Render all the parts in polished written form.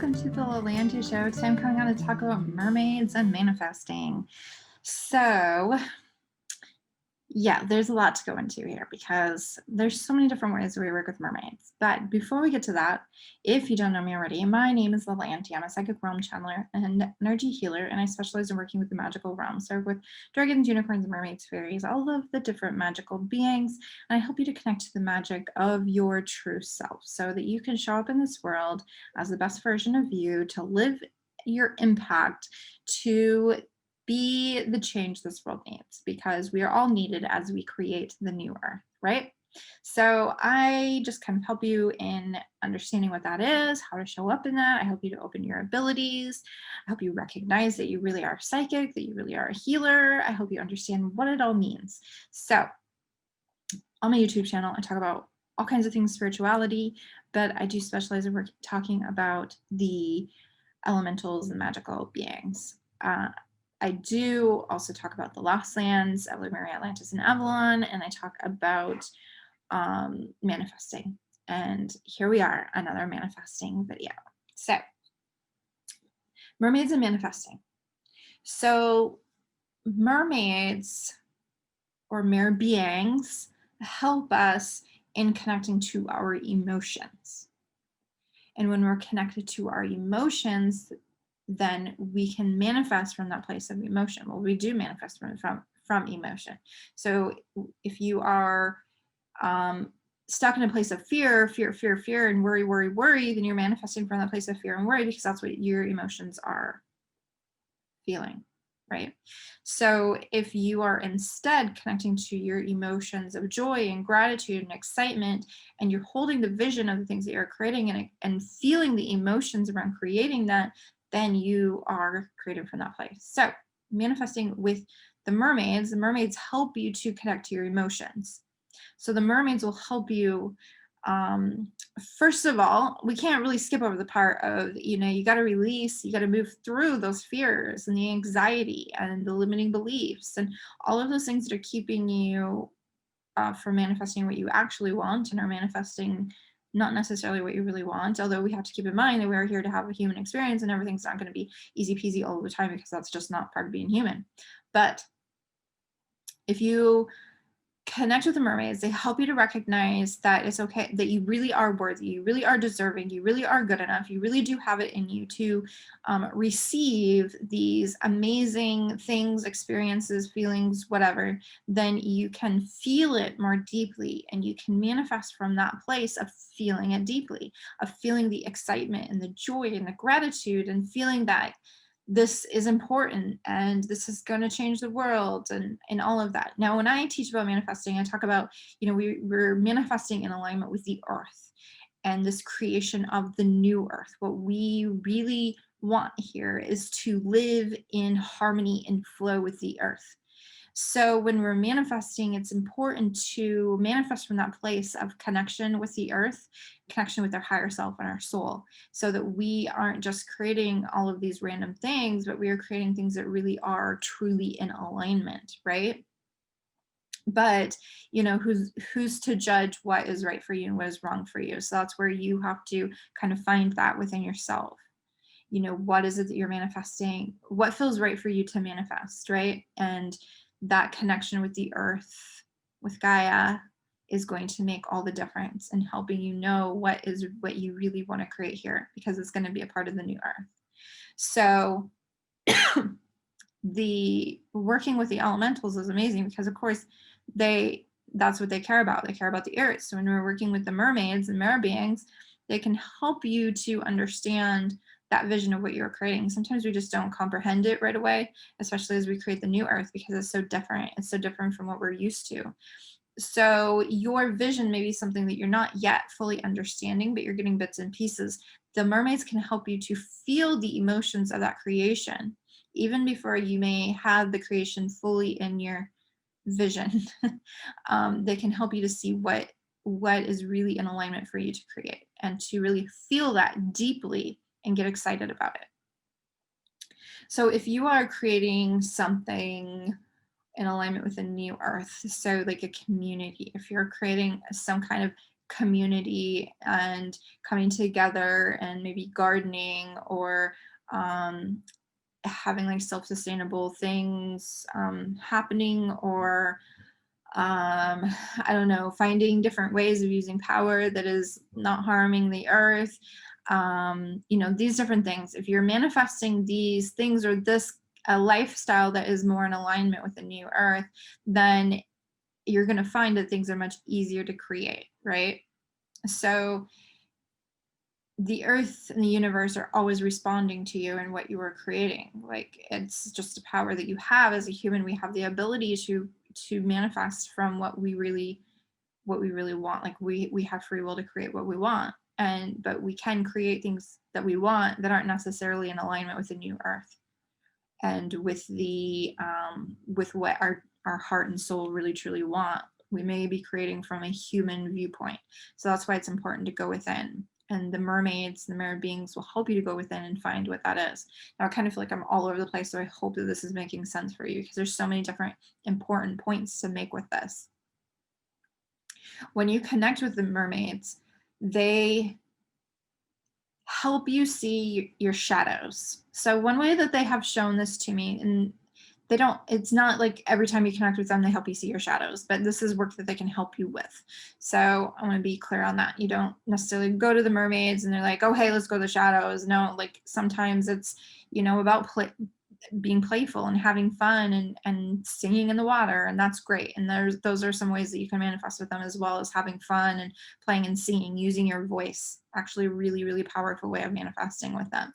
welcome to the Lalantia show. Today I'm coming on to talk about mermaids and manifesting. So, yeah, there's a lot to go into here because there's so many different ways we work with mermaids. But before we get to that, if you don't know me already, my name is Lalantia. I'm a psychic realm channeler and energy healer, and I specialize in working with the magical realm. So I work with dragons, unicorns, mermaids, fairies, all of the different magical beings, and I help you to connect to the magic of your true self so that you can show up in this world as the best version of you, to live your impact, to be the change this world needs, because we are all needed as we create the new earth, right? So I just kind of help you in understanding what that is, how to show up in that. I help you to open your abilities. I help you recognize that you really are psychic, that you really are a healer. I help you understand what it all means. So on my YouTube channel, I talk about all kinds of things, spirituality, but I do specialize in talking about the elementals and magical beings. I do also talk about the lost lands of Lemuria, Atlantis, and Avalon, and I talk about manifesting. And here we are, another manifesting video. So, mermaids and manifesting. So, mermaids or MerBEINGs help us in connecting to our emotions. And when we're connected to our emotions, then we can manifest from that place of emotion. Well, we do manifest from emotion. So if you are stuck in a place of fear, and worry, then you're manifesting from that place of fear and worry, because that's what your emotions are feeling, right? So if you are instead connecting to your emotions of joy and gratitude and excitement, and you're holding the vision of the things that you're creating and feeling the emotions around creating that, then you are creating from that place. So manifesting with the mermaids help you to connect to your emotions. So the mermaids will help you. First of all, we can't really skip over the part of, you got to release, you got to move through those fears and the anxiety and the limiting beliefs and all of those things that are keeping you from manifesting what you actually want, and are manifesting not necessarily what you really want. Although we have to keep in mind that we are here to have a human experience, and everything's not going to be easy peasy all the time, because that's just not part of being human. But if you connect with the mermaids, they help you to recognize that it's okay, that you really are worthy, you really are deserving, you really are good enough, you really do have it in you to receive these amazing things, experiences, feelings, whatever. Then you can feel it more deeply, and you can manifest from that place of feeling it deeply, of feeling the excitement and the joy and the gratitude, and feeling that this is important and this is going to change the world, and all of that. Now, when I teach about manifesting, I talk about, we're manifesting in alignment with the earth and this creation of the new earth. What we really want here is to live in harmony and flow with the earth. So when we're manifesting, it's important to manifest from that place of connection with the earth, connection with our higher self and our soul, so that we aren't just creating all of these random things, but we are creating things that really are truly in alignment, right? But who's to judge what is right for you and what is wrong for you? So that's where you have to kind of find that within yourself. What is it that you're manifesting? What feels right for you to manifest, right? And that connection with the earth, with Gaia, is going to make all the difference in helping you know what you really want to create here, because it's going to be a part of the new earth. So the working with the elementals is amazing, because of course that's what they care about. They care about the earth. So when we're working with the mermaids and MerBEINGs, they can help you to understand that vision of what you're creating. Sometimes we just don't comprehend it right away, especially as we create the new earth, because it's so different. It's so different from what we're used to. So your vision may be something that you're not yet fully understanding, but you're getting bits and pieces. The mermaids can help you to feel the emotions of that creation, even before you may have the creation fully in your vision. They can help you to see what is really in alignment for you to create, and to really feel that deeply and get excited about it. So if you are creating something in alignment with a new earth, so like a community, if you're creating some kind of community and coming together and maybe gardening or um, having like self-sustainable things happening or I don't know, finding different ways of using power that is not harming the earth. These different things. If you're manifesting these things or this a lifestyle that is more in alignment with the new earth, then you're going to find that things are much easier to create, right? So the earth and the universe are always responding to you and what you are creating. Like it's just a power that you have as a human. We have the ability to manifest from what we really want. Like we have free will to create what we want, but we can create things that we want that aren't necessarily in alignment with the new earth and with what our heart and soul really truly want. We may be creating from a human viewpoint, so that's why it's important to go within. And the mermaids, the mirror beings, will help you to go within and find what that is. Now I kind of feel like I'm all over the place, so I hope that this is making sense for you, because there's so many different important points to make with this. When you connect with the mermaids, they help you see your shadows. So one way that they have shown this to me, and it's not like every time you connect with them, they help you see your shadows, but this is work that they can help you with. So I want to be clear on that. You don't necessarily go to the mermaids and they're like, oh, hey, let's go to the shadows. No, like sometimes it's, about being playful and having fun and singing in the water, and that's great. And those are some ways that you can manifest with them, as well as having fun and playing and singing, using your voice. Actually a really, really powerful way of manifesting with them.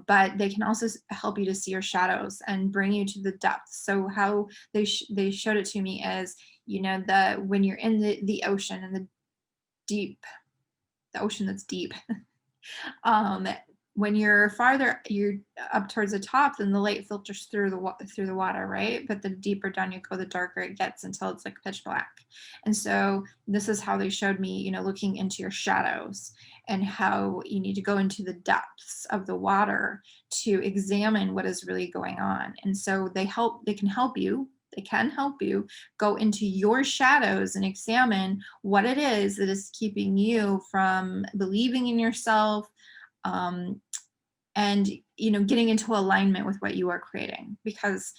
But they can also help you to see your shadows and bring you to the depths. So how they showed it to me is, when you're in the ocean and the ocean that's deep, um, when you're up towards the top, then the light filters through the water, right? But the deeper down you go, the darker it gets, until it's like pitch black. And so this is how they showed me, looking into your shadows and how you need to go into the depths of the water to examine what is really going on. And so they can help you go into your shadows and examine what it is that is keeping you from believing in yourself, and getting into alignment with what you are creating, because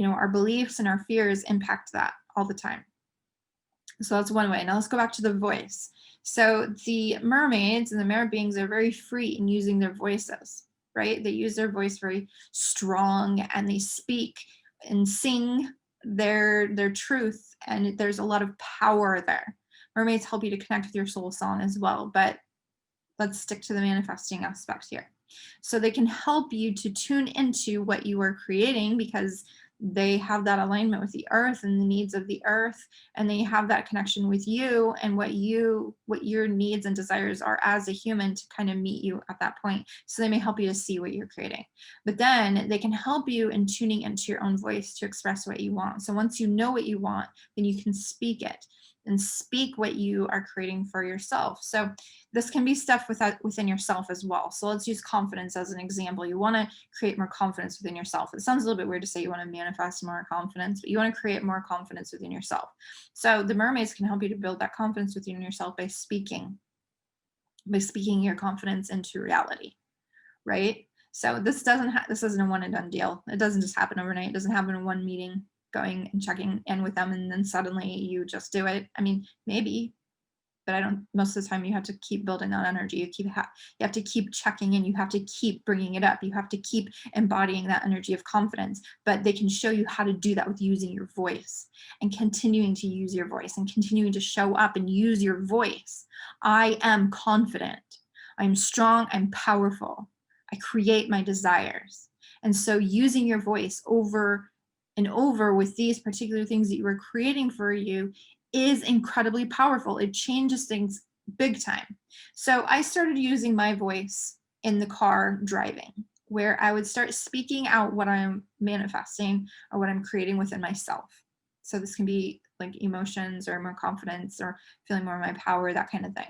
our beliefs and our fears impact that all the time. So that's one way. Now let's go back to the voice. So the mermaids and the mirror beings are very free in using their voices, right? They use their voice very strong, and they speak and sing their truth, and there's a lot of power there. Mermaids help you to connect with your soul song as well, but let's stick to the manifesting aspect here. So they can help you to tune into what you are creating, because they have that alignment with the earth and the needs of the earth, and they have that connection with you and what your needs and desires are as a human, to kind of meet you at that point. So they may help you to see what you're creating, but then they can help you in tuning into your own voice to express what you want. So once you know what you want, then you can speak it and speak what you are creating for yourself. So this can be stuff within yourself as well. So let's use confidence as an example. You want to create more confidence within yourself. It sounds a little bit weird to say you want to manifest more confidence, but you want to create more confidence within yourself. So the mermaids can help you to build that confidence within yourself by speaking your confidence into reality, right? So this isn't a one and done deal. It doesn't just happen overnight. It doesn't happen in one meeting, going and checking in with them, and then suddenly you just do it. I mean, maybe, but most of the time you have to keep building that energy. You have to keep checking in. You have to keep bringing it up. You have to keep embodying that energy of confidence, but they can show you how to do that with using your voice and continuing to use your voice and continuing to show up and use your voice. I am confident. I'm strong. I'm powerful. I create my desires. And so using your voice over and over with these particular things that you are creating for you is incredibly powerful. It changes things big time. So I started using my voice in the car driving, where I would start speaking out what I'm manifesting or what I'm creating within myself. So this can be like emotions or more confidence or feeling more of my power, that kind of thing.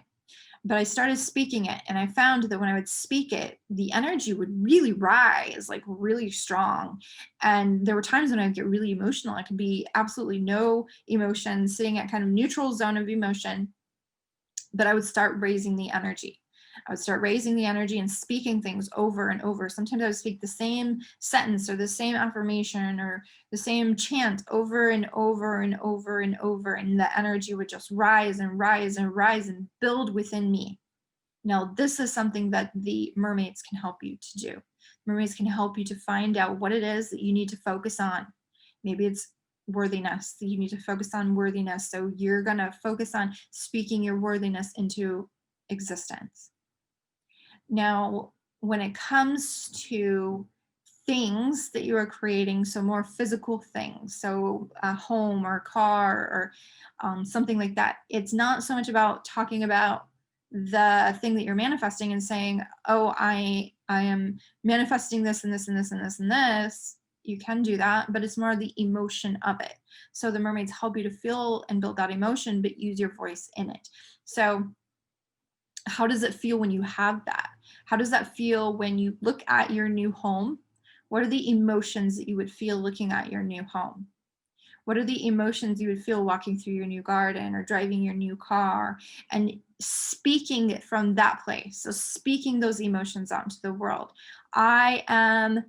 But I started speaking it, and I found that when I would speak it, the energy would really rise, like really strong. And there were times when I'd get really emotional. I could be absolutely no emotion, sitting at kind of neutral zone of emotion, but I would start raising the energy. I would start raising the energy and speaking things over and over. Sometimes I would speak the same sentence or the same affirmation or the same chant over and over and over and over, and the energy would just rise and rise and rise and build within me. Now, this is something that the mermaids can help you to do. Mermaids can help you to find out what it is that you need to focus on. Maybe it's worthiness. You need to focus on worthiness. So you're going to focus on speaking your worthiness into existence. Now, when it comes to things that you are creating, so more physical things, so a home or a car or something like that, it's not so much about talking about the thing that you're manifesting and saying, oh, I am manifesting this and this and this and this and this. You can do that, but it's more the emotion of it. So the mermaids help you to feel and build that emotion, but use your voice in it. So how does it feel when you have that? How does that feel when you look at your new home? What are the emotions that you would feel looking at your new home? What are the emotions you would feel walking through your new garden or driving your new car, and speaking it from that place? So speaking those emotions out into the world. I am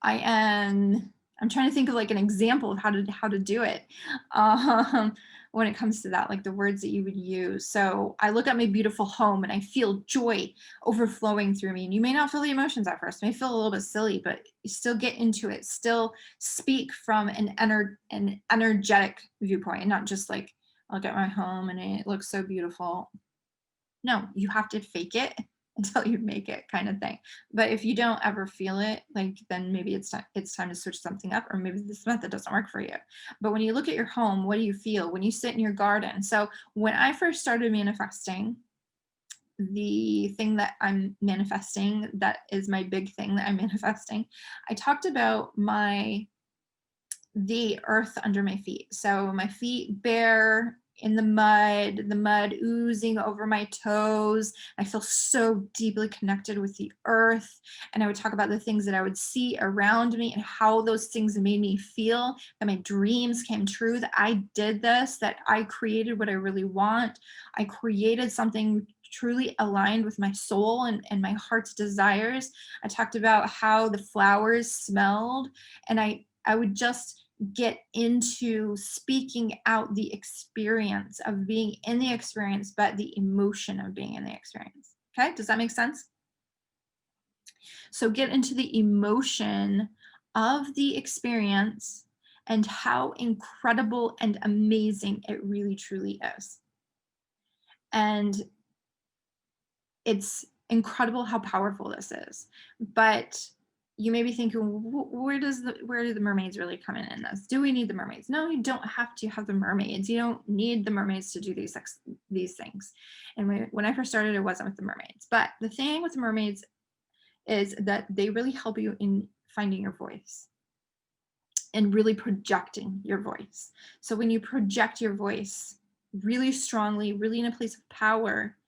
I'm trying to think of like an example of how to do it when it comes to that, like the words that you would use. So I look at my beautiful home and I feel joy overflowing through me. And you may not feel the emotions at first. It may feel a little bit silly, but you still get into it. Still speak from an energetic viewpoint, and not just like, I look at my home and it looks so beautiful. No, you have to fake it until you make it, kind of thing. But if you don't ever feel it, like, then maybe it's time to switch something up, or maybe this method doesn't work for you. But when you look at your home, what do you feel when you sit in your garden? So when I first started manifesting, the thing that I'm manifesting, that is my big thing that I'm manifesting, I talked about the earth under my feet. So my feet bare in the mud oozing over my toes. I feel so deeply connected with the earth. And I would talk about the things that I would see around me and how those things made me feel, that my dreams came true, that I did this, that I created what I really want. I created something truly aligned with my soul and my heart's desires. I talked about how the flowers smelled, and I would just get into speaking out the experience of being in the experience, but the emotion of being in the experience. Okay, does that make sense? So get into the emotion of the experience and how incredible and amazing it really truly is. And it's incredible how powerful this is. But you may be thinking, where do the mermaids really come in this? Do we need the mermaids? No, you don't have to have the mermaids. You don't need the mermaids to do these things. And when I first started, it wasn't with the mermaids. But the thing with the mermaids is that they really help you in finding your voice and really projecting your voice. So when you project your voice really strongly, really in a place of power,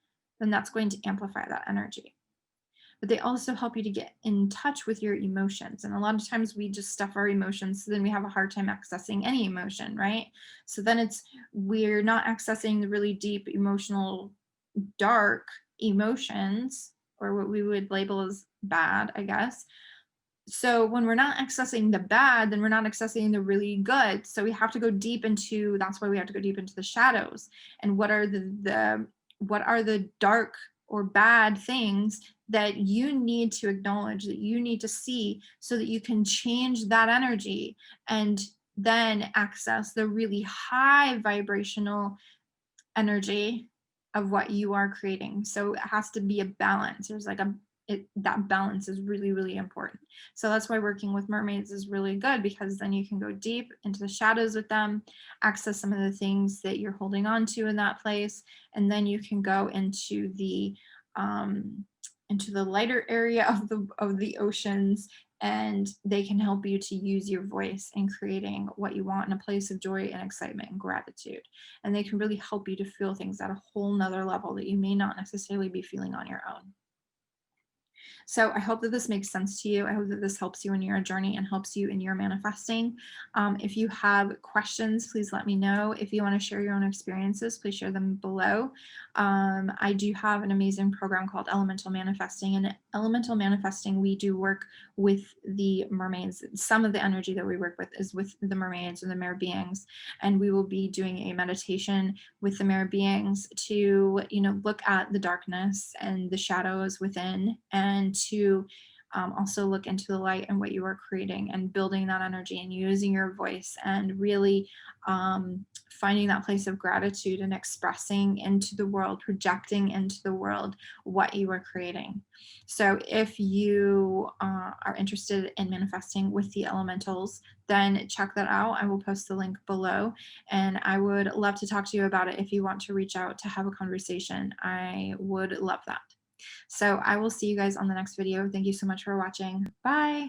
then that's going to amplify that energy. But they also help you to get in touch with your emotions. And a lot of times we just stuff our emotions, so then we have a hard time accessing any emotion, right? So then we're not accessing the really deep emotional, dark emotions, or what we would label as bad, I guess. So when we're not accessing the bad, then we're not accessing the really good. So we have to go deep into, that's why we have to go deep into the shadows. And what are the dark or bad things that you need to acknowledge, that you need to see, so that you can change that energy and then access the really high vibrational energy of what you are creating. So it has to be a balance. There's like that balance is really, really important. So that's why working with mermaids is really good, because then you can go deep into the shadows with them, access some of the things that you're holding on to in that place, and then you can go into the lighter area of the oceans, and they can help you to use your voice in creating what you want in a place of joy and excitement and gratitude. And they can really help you to feel things at a whole nother level that you may not necessarily be feeling on your own. So I hope that this makes sense to you. I hope that this helps you in your journey and helps you in your manifesting. If you have questions, please let me know. If you want to share your own experiences, please share them below. I do have an amazing program called Elemental Manifesting. And Elemental Manifesting, we do work with the mermaids. Some of the energy that we work with is with the mermaids and the mer beings. And we will be doing a meditation with the mer beings to, look at the darkness and the shadows within, and to also look into the light and what you are creating and building that energy and using your voice and really finding that place of gratitude and expressing into the world, projecting into the world what you are creating. So if you are interested in manifesting with the elementals, then check that out. I will post the link below, and I would love to talk to you about it. If you want to reach out to have a conversation, I would love that. So I will see you guys on the next video. Thank you so much for watching. Bye.